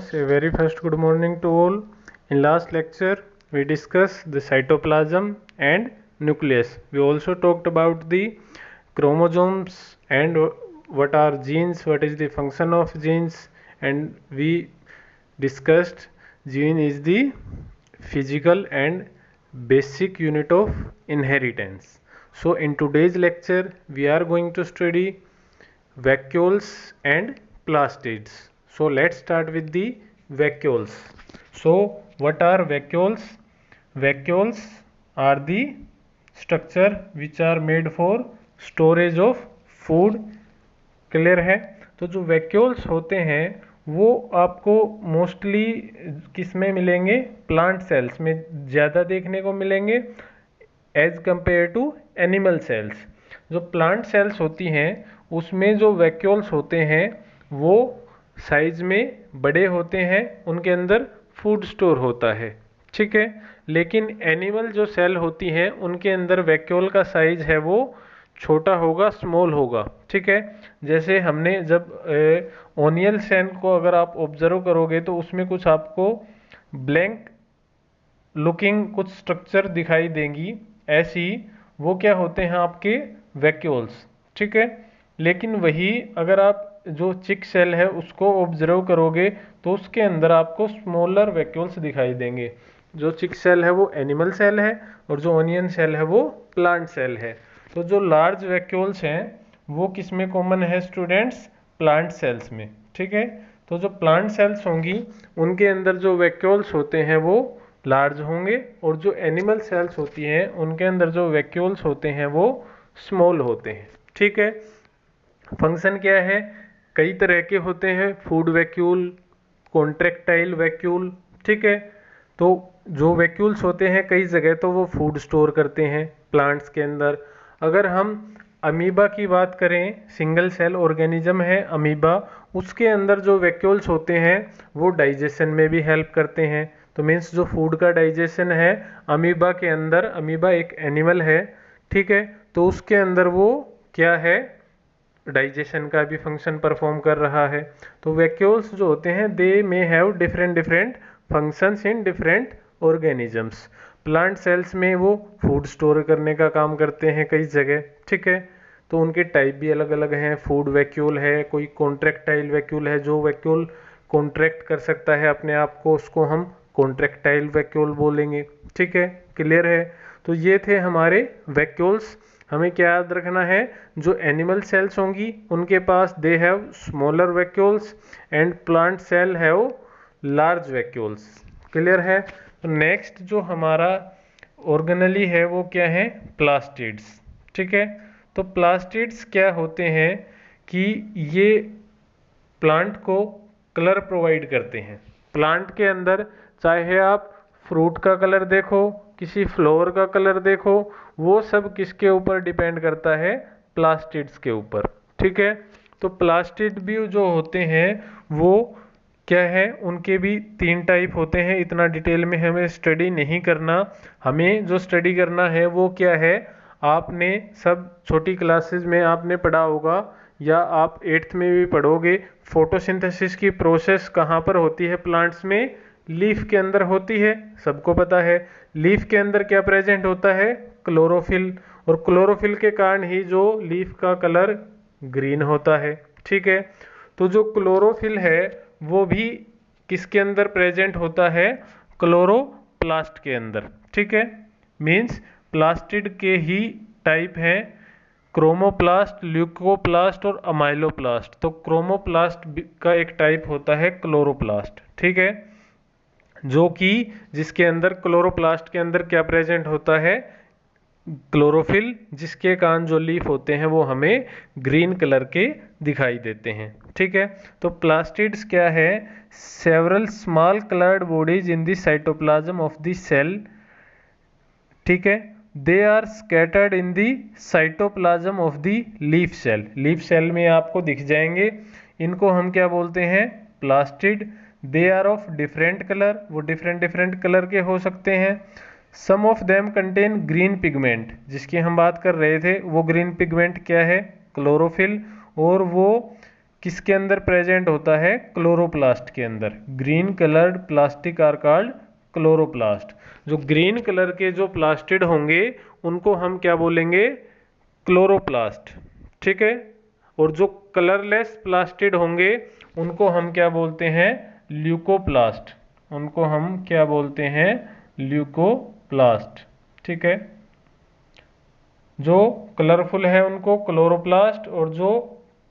students, a very first good morning to all. In last lecture we discussed the cytoplasm and nucleus. We also talked about the chromosomes and what are genes, what is the function of genes, and we discussed gene is the physical and basic unit of inheritance. So in today's lecture we are going to study vacuoles and plastids. So let's start with the vacuoles. So what are vacuoles? Vacuoles are the structure which are made for storage of food. Clear है? तो जो vacuoles होते हैं वो आपको mostly किस में मिलेंगे? प्लांट सेल्स में ज़्यादा देखने को मिलेंगे as compared to animal cells. जो प्लांट सेल्स होती हैं उसमें जो वैक्यूल्स होते हैं वो साइज में बड़े होते हैं, उनके अंदर फूड स्टोर होता है, ठीक है। लेकिन एनिमल जो सेल होती हैं उनके अंदर वैक्यूल का साइज है वो छोटा होगा, स्मॉल होगा, ठीक है। जैसे हमने जब ओनियल सेल को अगर आप ऑब्जर्व करोगे तो उसमें कुछ आपको ब्लैंक लुकिंग कुछ स्ट्रक्चर दिखाई देंगी, ऐसी वो क्या होते हैं आपके वैक्यूल्स, ठीक है। लेकिन वही अगर आप जो चिक सेल है उसको ऑब्जर्व करोगे तो उसके अंदर आपको स्मॉलर वैक्यूल्स दिखाई देंगे। जो चिक सेल है वो एनिमल सेल है और जो ओनियन सेल है वो प्लांट सेल है। तो जो लार्ज वैक्यूल्स हैं वो किस में कॉमन है स्टूडेंट्स? प्लांट सेल्स में, ठीक है। तो जो प्लांट सेल्स होंगी उनके अंदर जो वैक्यूल्स होते हैं वो लार्ज होंगे और जो एनिमल सेल्स होती हैं उनके अंदर जो वैक्यूल्स होते हैं वो स्मॉल होते हैं, ठीक है। फंक्शन क्या है? कई तरह के होते हैं, फूड वैक्यूल, कॉन्ट्रैक्टाइल वैक्यूल, ठीक है। तो जो वैक्यूल्स होते हैं कई जगह तो वो फूड स्टोर करते हैं प्लांट्स के अंदर। अगर हम अमीबा की बात करें, सिंगल सेल ऑर्गेनिज्म है अमीबा, उसके अंदर जो वैक्यूल्स होते हैं वो डाइजेशन में भी हेल्प करते हैं। तो मीन्स जो फूड का डाइजेशन है अमीबा के अंदर, अमीबा एक एनिमल है, ठीक है, तो उसके अंदर वो क्या है? डाइजेशन का भी फंक्शन परफॉर्म कर रहा है। तो वैक्यूल्स जो होते हैं they may have different different functions in different organisms. Plant cells में वो फूड स्टोर करने का काम करते हैं कई जगह, ठीक है। तो उनके टाइप भी अलग अलग हैं। फूड वैक्यूल है, कोई कॉन्ट्रैक्टाइल वैक्यूल है, जो वैक्यूल कॉन्ट्रैक्ट कर सकता है अपने आप को उसको हम कॉन्ट्रैक्टाइल वैक्यूल बोलेंगे, ठीक है। क्लियर है? तो ये थे हमारे वैक्यूल्स। हमें क्या याद रखना है? जो एनिमल सेल्स होंगी उनके पास they have smaller vacuoles and plant cell have large vacuoles. Clear है? तो नेक्स्ट जो हमारा ऑर्गेनली है वो क्या है? प्लास्टिड्स, ठीक है। तो प्लास्टिड्स क्या होते हैं कि ये प्लांट को कलर प्रोवाइड करते हैं। प्लांट के अंदर चाहे आप फ्रूट का कलर देखो, किसी फ्लावर का कलर देखो, वो सब किसके ऊपर डिपेंड करता है? प्लास्टिड्स के ऊपर, ठीक है। तो प्लास्टिड भी जो होते हैं वो क्या है? उनके भी 3 टाइप होते हैं। इतना डिटेल में हमें स्टडी नहीं करना। हमें जो स्टडी करना है वो क्या है? आपने सब छोटी क्लासेस में आपने पढ़ा होगा या आप 8th में भी पढ़ोगे, फोटोसिंथेसिस की प्रोसेस कहाँ पर होती है प्लांट्स में? लीफ के अंदर होती है, सबको पता है। लीफ के अंदर क्या प्रेजेंट होता है? क्लोरोफिल। और क्लोरोफिल के कारण ही जो लीफ का कलर ग्रीन होता है, ठीक है। तो जो क्लोरोफिल है वो भी किसके अंदर प्रेजेंट होता है? क्लोरोप्लास्ट के अंदर, ठीक है। मीन्स प्लास्टिड के ही टाइप हैं क्रोमोप्लास्ट, ल्यूकोप्लास्ट और अमाइलोप्लास्ट। तो क्रोमोप्लास्ट का एक टाइप होता है क्लोरोप्लास्ट, ठीक है, जो कि जिसके अंदर क्लोरोप्लास्ट के अंदर क्या प्रेजेंट होता है? क्लोरोफिल, जिसके कारण जो लीफ होते हैं वो हमें ग्रीन कलर के दिखाई देते हैं, ठीक है। तो प्लास्टिड्स क्या है? Several small coloured bodies in the cytoplasm of the cell, ठीक है। They are scattered in the cytoplasm of the leaf cell. Leaf cell में आपको दिख जाएंगे। इनको हम क्या बोलते हैं? Plastid. They are of different colour, वो डिफरेंट डिफरेंट कलर के हो सकते हैं। Some of them contain green pigment, जिसकी हम बात कर रहे थे वो ग्रीन पिगमेंट क्या है? क्लोरोफिल। और वो किसके अंदर प्रेजेंट होता है? क्लोरोप्लास्ट के अंदर। Green coloured plastic are called chloroplast. जो ग्रीन कलर के जो प्लास्टिड होंगे उनको हम क्या बोलेंगे? क्लोरोप्लास्ट। ठीक है। और जो कलरलेस प्लास्टिड होंगे उनको हम क्या बोलते हैं? ल्यूकोप्लास्ट। उनको हम क्या बोलते हैं? ल्यूकोप्लास्ट। ठीक है। जो कलरफुल है उनको क्लोरोप्लास्ट, और जो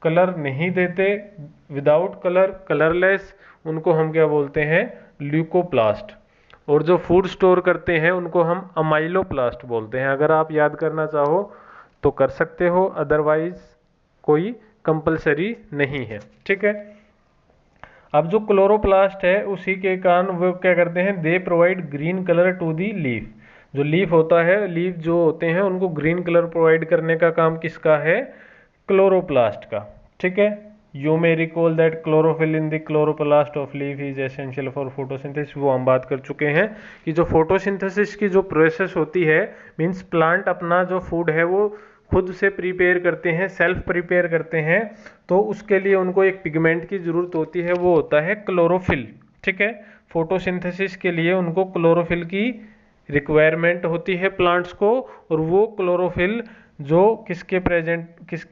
कलर नहीं देते, विदाउट कलर, कलरलेस, उनको हम क्या बोलते हैं? ल्यूकोप्लास्ट। और जो फूड स्टोर करते हैं उनको हम अमाइलोप्लास्ट बोलते हैं। अगर आप याद करना चाहो तो कर सकते हो, अदरवाइज कोई कंपलसरी नहीं है। ठीक है। अब जो क्लोरोप्लास्ट है उसी के कारण वो क्या करते हैं? They provide green colour to the leaf. जो लीफ होता है, लीफ जो होते हैं उनको ग्रीन कलर प्रोवाइड करने का काम किसका है? क्लोरोप्लास्ट का। ठीक है। You may recall that chlorophyll in the chloroplast of leaf is essential for photosynthesis. वो हम बात कर चुके हैं कि जो फोटोसिंथेसिस की जो प्रोसेस होती है, मीन्स प्लांट अपना जो फूड है वो खुद से प्रिपेयर करते हैं, सेल्फ प्रिपेयर करते हैं, तो उसके लिए उनको एक पिगमेंट की जरूरत होती है, वो होता है क्लोरोफिल। ठीक है। फोटोसिंथेसिस के लिए उनको क्लोरोफिल की रिक्वायरमेंट होती है प्लांट्स को, और वो क्लोरोफिल जो किसके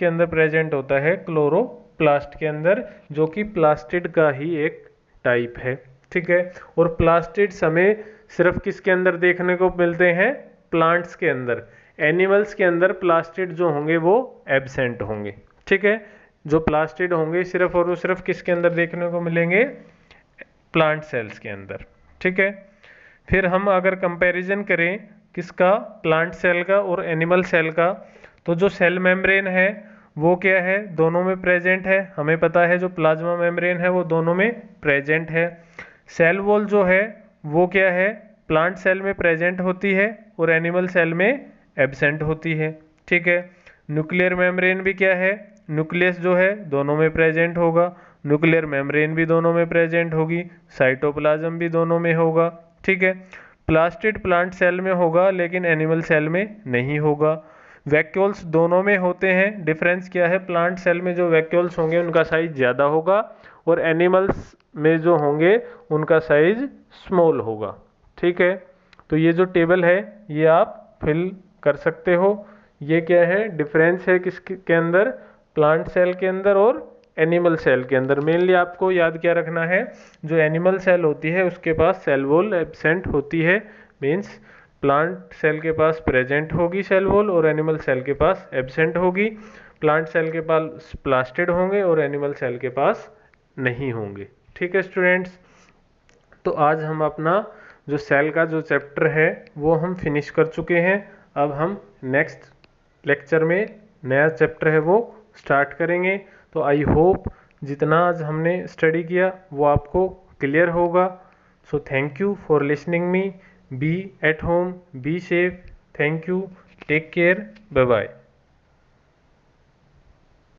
अंदर प्रेजेंट होता है? क्लोरोप्लास्ट के अंदर, जो कि प्लास्टिड का ही एक टाइप है। ठीक है। और प्लास्टिड्स हमें सिर्फ किसके अंदर देखने को मिलते हैं? प्लांट्स के अंदर। एनिमल्स के अंदर प्लास्टिड जो होंगे वो एब्सेंट होंगे। ठीक है। जो प्लास्टिड होंगे सिर्फ और वो सिर्फ किसके अंदर देखने को मिलेंगे? प्लांट सेल्स के अंदर। ठीक है। फिर हम अगर कंपैरिजन करें किसका? प्लांट सेल का और एनिमल सेल का, तो जो सेल मेम्ब्रेन है वो क्या है? दोनों में प्रेजेंट है। हमें पता है जो प्लाज्मा मेम्ब्रेन है वो दोनों में प्रेजेंट है। सेल वॉल जो है वो क्या है? प्लांट सेल में प्रेजेंट होती है और एनिमल सेल में एब्सेंट होती है। ठीक है। न्यूक्लियर मेम्ब्रेन भी क्या है? न्यूक्लियस जो है दोनों में प्रेजेंट होगा, न्यूक्लियर मेम्ब्रेन भी दोनों में प्रेजेंट होगी, साइटोप्लाज्म भी दोनों में होगा। ठीक है। प्लास्टिड प्लांट सेल में होगा लेकिन एनिमल सेल में नहीं होगा। वैक्यूल्स दोनों में होते हैं। डिफरेंस क्या है? प्लांट सेल में जो वैक्यूल्स होंगे उनका साइज ज़्यादा होगा, और एनिमल्स में जो होंगे उनका साइज स्मॉल होगा। ठीक है। तो ये जो टेबल है ये आप फिल कर सकते हो। ये क्या है? डिफरेंस है किसके अंदर? प्लांट सेल के अंदर और एनिमल सेल के अंदर। मेनली आपको याद क्या रखना है? जो एनिमल सेल होती है उसके पास सेल वॉल एब्सेंट होती है, मीन्स प्लांट सेल के पास प्रेजेंट होगी सेल वॉल और एनिमल सेल के पास एब्सेंट होगी। प्लांट सेल के पास प्लास्टिड होंगे और एनिमल सेल के पास नहीं होंगे। ठीक है स्टूडेंट्स। तो आज हम अपना जो सेल का जो चैप्टर है वो हम फिनिश कर चुके हैं। अब हम नेक्स्ट लेक्चर में नया चैप्टर है वो स्टार्ट करेंगे। तो आई होप जितना आज हमने स्टडी किया वो आपको क्लियर होगा। So thank you for listening me. Be at home, be safe. Thank you, take care, bye bye.